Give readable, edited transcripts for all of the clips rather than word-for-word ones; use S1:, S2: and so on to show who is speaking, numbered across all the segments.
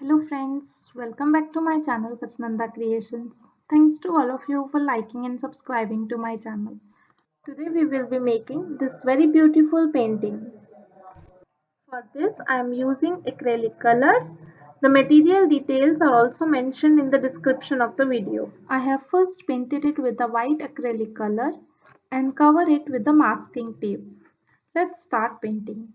S1: Hello friends, welcome back to my channel Pachnanda Creations. Thanks to all of you for liking and subscribing to my channel. Today we will be making this very beautiful painting. For this I am using acrylic colors. The material details are also mentioned in the description of the video. I have first painted it with the white acrylic color and cover it with the masking tape. Let's start painting.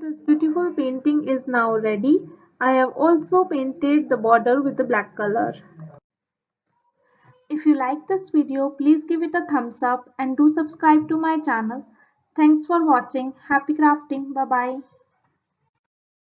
S1: This beautiful painting is now ready. I have also painted the border with the black color. If you like this video, please give it a thumbs up and do subscribe to my channel. Thanks for watching. Happy crafting. Bye bye.